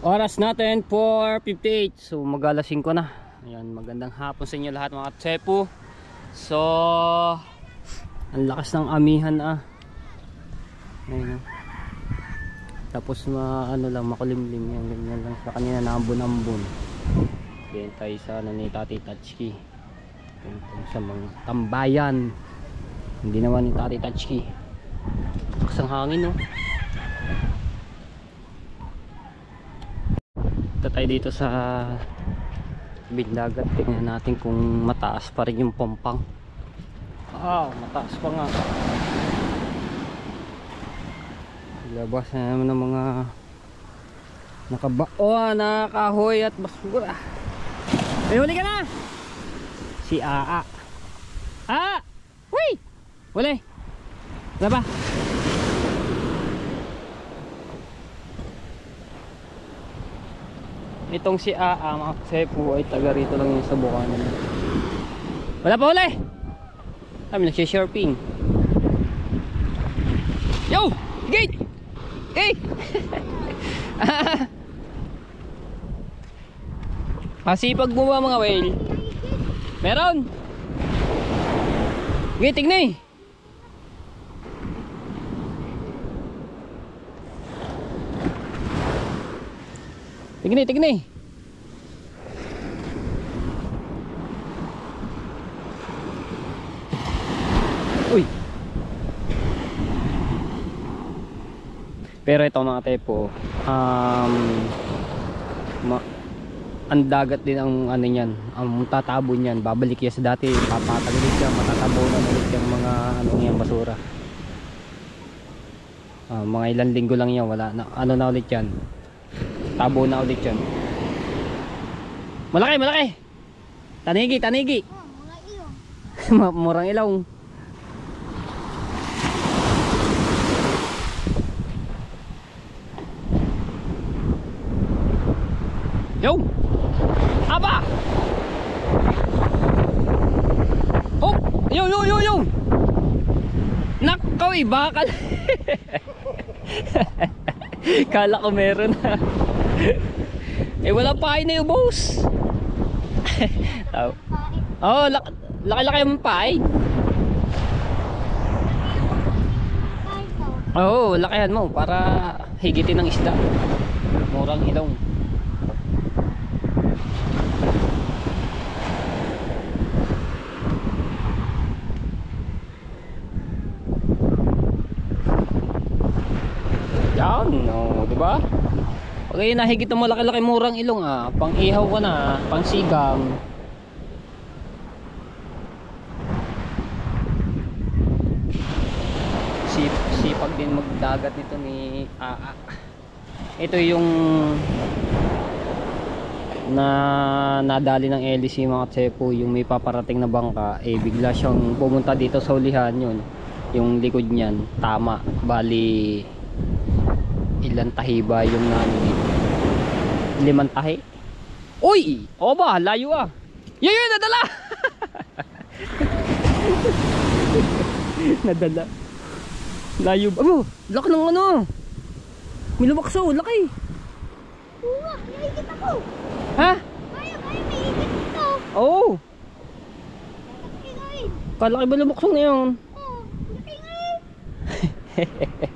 Oras natin 4:58. So mag-alas 5 na. Ayan, magandang hapon sa inyo lahat mga tsepo. So ang lakas ng amihan Ayun. Tapos ano lang, makulimlim yan, ganyan lang sa kanina, naambon-ambon. Then tayo sa ni Tati Tatsuki. Sa mga tambayan. Hindi naman ni Tati Tatsuki. Lakas ang hangin, no? Ito tayo dito sa Bindagat. Tingnan natin kung mataas pa rin yung pompang. Mataas pa nga. Labas na naman ng mga nakahoy at basura. Ay, huli ka na! Si Aa. Huy! Huli! Wala ba? Itong si Aa mga tsepo ay taga rito lang yung sa Bukanan. Wala pa huli! Kami nagsishorping. Yo! Gate! Hey! Masipag mo ba mga whale? Meron! Gate, tignan eh! Tignan eh! Uy! Pero ito mga tepo, ang dagat din ang ano niyan, ang tatabo niyan, babalik yan sa dati, papatagilid yan, matatabunan ulit yung mga ano yan, basura. Mga ilang linggo lang yan, wala na, ano na ulit yan, tabo na ulit yan. Malaki! Tanigi! Mga ilong. Murang ilong. Yo! Aba! Oh! Yo! Nakaw, bakal. Kala ko meron na. Wala pa na yung boss. Laki-laki yung paay. Lakihan mo para higitin ng isda. Murang ilong. Yan, diba? Okay, nahigit mo malaki-laki murang ilong pang ihaw ka na, pang sigang. Sipag din magdagat nito ni Aa. Ito yung nadali ng LEC mga tsepo, yung may paparating na bangka, bigla siyang pumunta dito sa ulihan yun. Yung likod niyan, tama, bali ilan tahi ba yung dito? 5 tahi. Uy! Ba, layo Yun, nadala! Nadala. Layo ba? Laki ng ano. May lumakso, laki. Nahigit ako. Ha? May higit ito. Oo. Kalaki ba lumaksong na yun? Laki ngayon.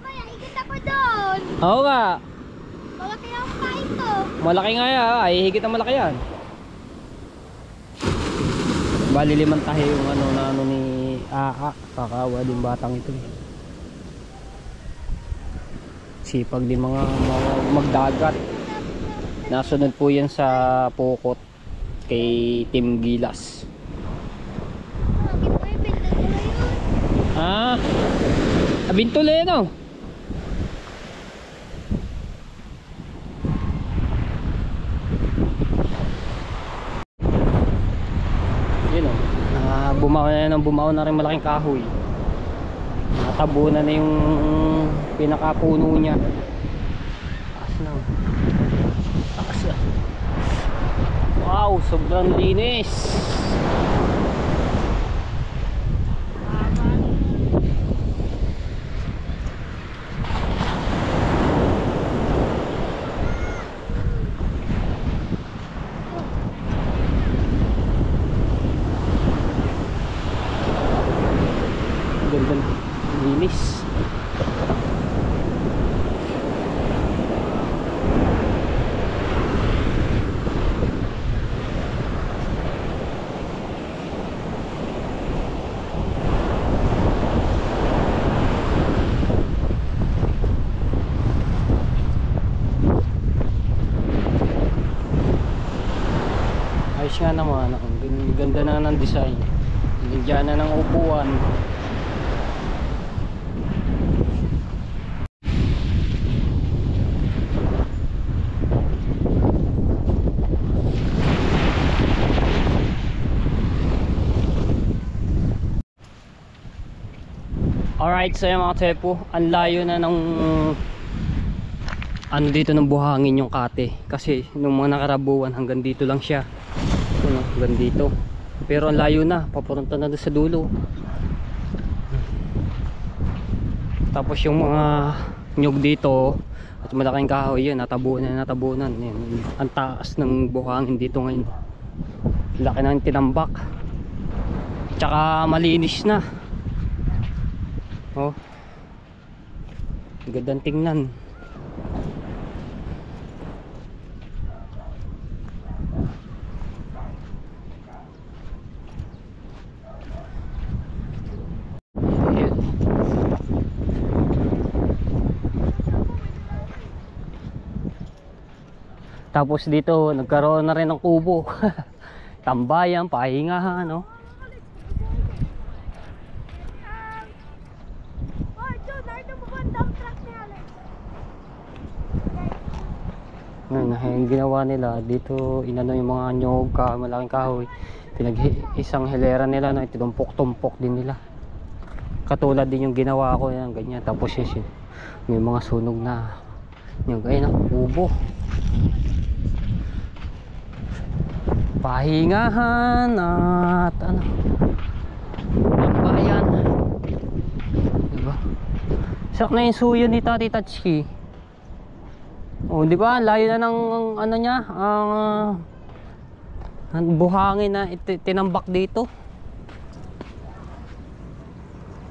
May higit ako doon. Oo nga. Malaki ang pa ito. Malaki nga ay higit na malaki yan. Bali 5 tahi yung ano ni Aa. Kakawa din batang ito. Sipag din mga magdagat. Nasunod po yan sa Pukot kay Team Gilas. Bintule no? Yun bumaw na rin malaking kahoy. Natabunan na yung pinakapuno niya. Taas na. Wow, sobrang linis. beach nga naman. Ang ganda na ng design. Nagyan na ng upuan. Alright, so yung mga tepo, ang layo na ng ano dito ng buhangin yung Kate. Kasi nung mga nakarabuan hanggang dito lang siya. Ano, hanggang dito. Pero ang layo na, papunta na doon sa dulo. Tapos yung mga nyug dito at malaking kahoy yan, natabunan. Yan, ang taas ng buhangin dito ngayon. Laki na ng tinambak. Tsaka malinis na. Oh, gandang tingnan. Tapos dito nagkaroon na rin ng kubo. Tambayan, pahingahan, no? Yung ginawa nila dito, inano yung mga nyog, malaking kahoy, isang hilera nila na itinumpok-tumpok din nila. Katulad din yung ginawa ko yan, ganyan. Tapos yun, may mga sunog na nyog, ayun ang kubo. Pahingahan at ano, tambayan, diba? Sak na yung suyo ni Tati Tatsuki. Oh, di ba? Layo na ng ano niya, ang buhangin na tinambak dito.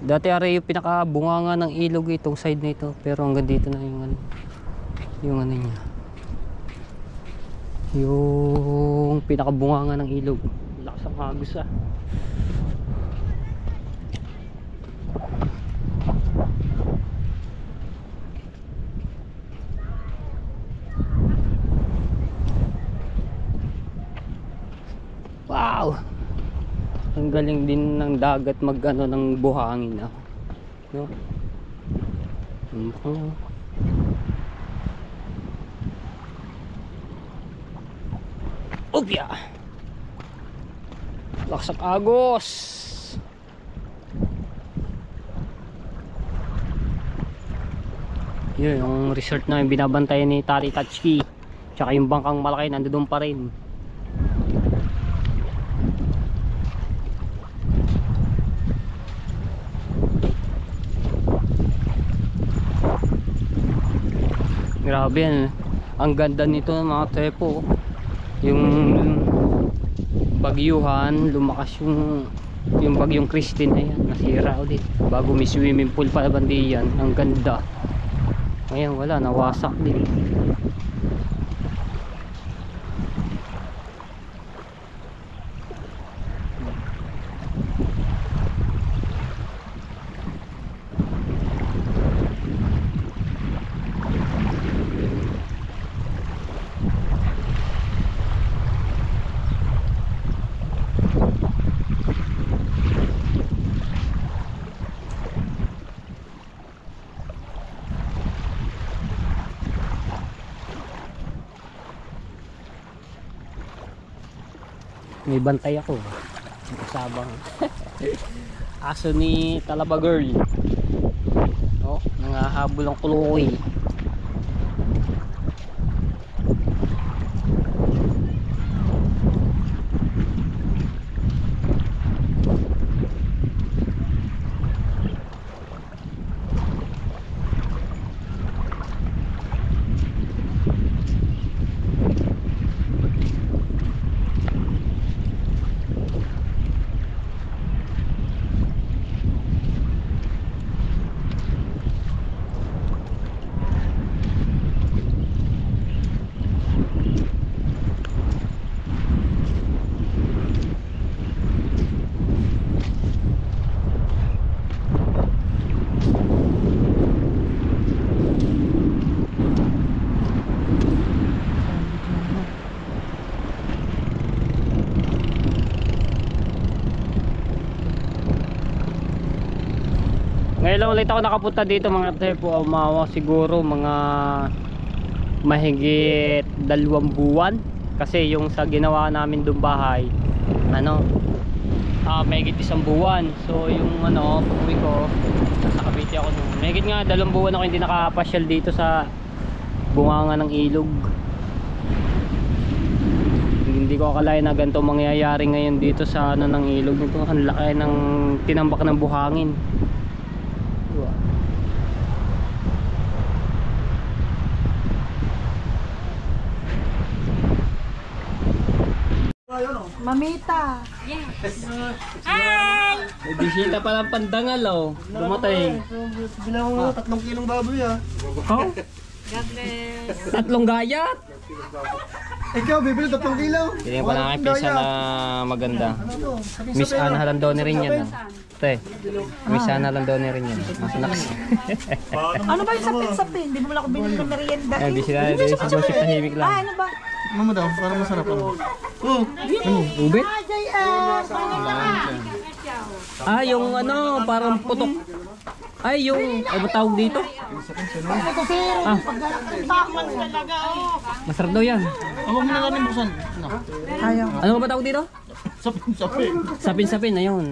Dati ari yung pinakabunganga ng ilog itong side na ito, pero hanggang dito na yung ano niya. Yung pinakabunganga ng ilog. Lakas ang hagos ah. Wow! Ang galing din ng dagat mag-ano ng buhangin, no? Opya! Laksak agos! Yun, yung resort na yung binabantayan ni Tati Tatsuki. Tsaka yung bangkang malaki nandoon pa rin. Grabe yan. Ang ganda nito mga tepo. Yung bagyuhan, lumakas yung bagyong Christine, ayan, nasira ulit. Bago may swimming pool pa bandi yan. Ang ganda. Ngayon wala, nawasak din. May bantay ako, kasabang aso ni Talaba Girl. Oh, nangahabol ang kuloy. Ngayon lang ulit ako nakapunta dito mga tepo. Umawa siguro mga mahigit 2 buwan. Kasi yung sa ginawa namin doon bahay, ano, mahigit 1 buwan. So yung ano, pag-uwi ko, nasa Cavite ako noon. Mahigit nga 2 buwan ako hindi nakapasyal dito sa bunganga ng ilog. Hindi ko akalain na ganito mangyayari ngayon dito sa ano ng ilog nito. Ang laki ng tinambak ng buhangin. Mamita. May bisita pa ng pandangal oh. Dumatay. Bilang mo 3 kilong baboy ah. Oh? 3 gayat. Ikaw, bibili 3 kilo. Hindi pa na pisa na maganda. Miss Ana Halandone rin yan. Te, Miss Ana Halandone rin yan. Naks. Ano ba yung sapin-sapin? Hindi mo lang ako binili ng merienda. Hindi sila si Joseph tahimik lang. Ano ba? Mama daw, para masarap ano. Ubet? Ah, yung ano, parang putok. Ay, yung, ano tawag dito? Ah, masarap daw yan. Huwag mo na namin buksan. ayaw. Ano ba tawag dito? Sapin. Sapin-sapin, ayun.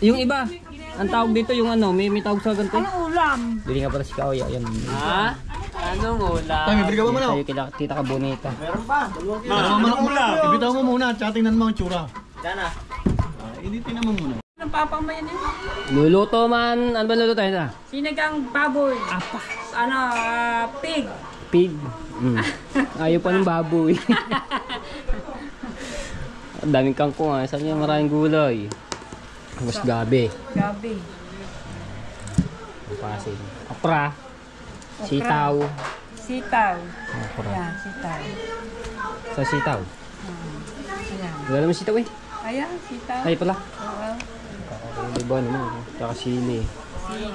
Yung iba, ang tawag dito yung ano, may tawag sa ganito. Ano ulam? Bili nga pala si Kaoy, ayan. Ha? Anong ulam? Tay, may bili ka ba manaw? Sa'yo kila tita ka bonita. Ano manok muna? Ibitaw mo muna, at tingnan mo ang tsura. Sana. Hindi tingnan mo muna. Ang papang ba yan yun? Luluto man, ano ba luluto ito? Sinigang baboy. Apa. Ano, pig. Pig. Ayaw pa ng baboy. Ang daming kangkong ah. Saan yung maraming gulay? Mas gabi. Gabi. Pasin. Okra. Sitaw. Sitaw. Okra. Ayan, sitaw. Sa sitaw. Ayan. Wala naman sitaw eh. Ayan, sitaw. Ay pala. Oo. Diba naman? Tsaka sili. Sili.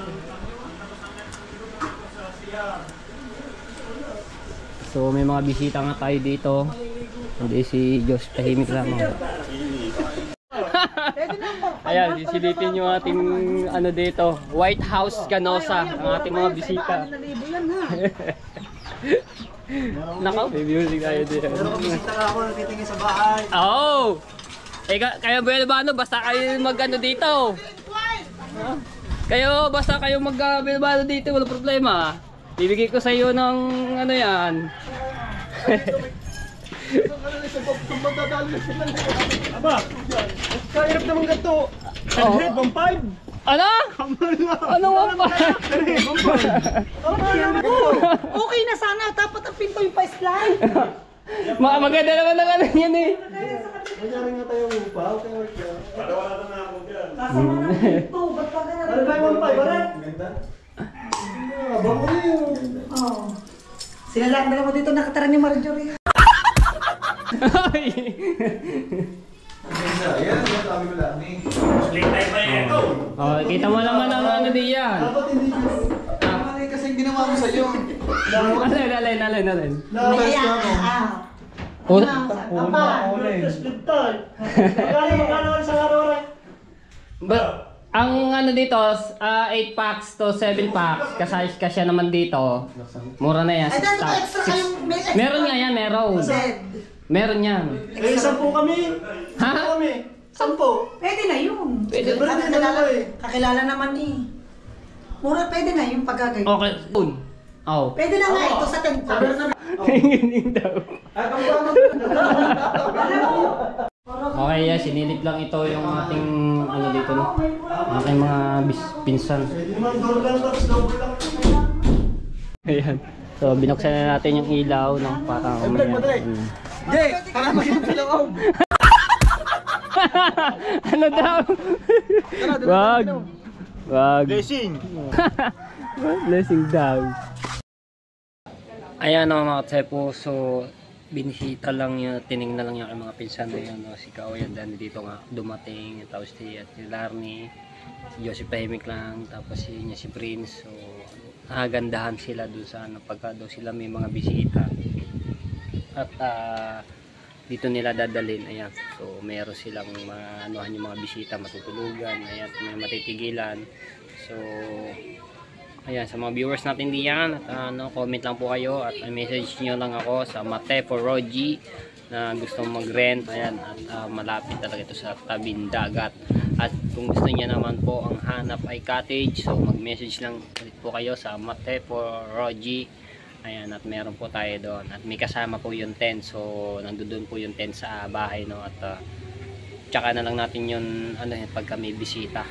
So may mga bisita nga tayo dito. Hindi si Diyos tahimik lang. Ayan, sisilipin yung ating ano dito, White House Canosa, ang ating mga bisita. Nakaw, may music tayo dito. Pero bisita ka ako, natitingin sa bahay. Oh! Kaya ba ano, basta kayo mag-ano dito. Kayo, basta kayo mag-ano dito, wala problema. Bibigay ko sa iyo ng ano yan. Aba, kahirap naman ganito. 100, 1.5. Ano? Ano mo pa? Okay na sana. Dapat ang pinto yung pa-slide. Maganda naman ng ano yan eh. Nangyari nga tayo upa, okay work yan. Kasama ng pinto. Ba't pa ganun? Ano ba yung 1.5? Ano? Ganda. Bango na yun. Oo. Sila lang dalawa dito nakatara ni Marjorie. Yan, sabi ko lang eh. Oh, kita mo naman ang ano diyan. Dapat hindi kasi ginawa mo sa'yo. Alin. Nakapayos ka ako. Oh, ang ano dito, 8 packs to 7 packs, kasya naman dito. Mura na yan. Ay, dahil ito extra kayong may extra. Meron nga yan, meron. Bed. Meron yan. 10 kami. Ha? 10. Pwede na yun. Pwede. Kakilala naman eh. Mura, pwede na yung pagkagay. Okay. Oh. Pwede na nga ito sa tento. Tingin daw. Okay, yeah, sinilip lang ito yung ating ano dito no. Aking mga pinsan. Ayan. So binuksan na natin yung ilaw no para Jay, para maging loob. ano daw? Wag. Blessing. Blessing daw. Ayan o mga tsepo, so binisita lang yun, tinignan lang yung mga pinsan na yun, no? Si Kao yan, dahil dito nga dumating, tapos si Larny, si Joseph tahimik lang, tapos si Prince, so nakagandahan sila dun sa ano, pagka daw sila may mga bisita at dito nila dadalhin, ayan, so meron silang anuhan yung mga bisita, matutulugan, ayan, may matitigilan, so So ayan, sa mga viewers natin diyan, at comment lang po kayo at message nyo lang ako sa Matepo Roji na gusto mag-rent. Ayan, at malapit talaga ito sa tabing dagat. At kung gusto niya naman po ang hanap ay cottage, so mag-message lang ulit po kayo sa Matepo Roji. Ayan, at meron po tayo doon at may kasama po yung tent, so nandoon po yung tent sa bahay, no? At tsaka na lang natin yun pagka may bisita.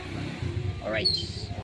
Alright.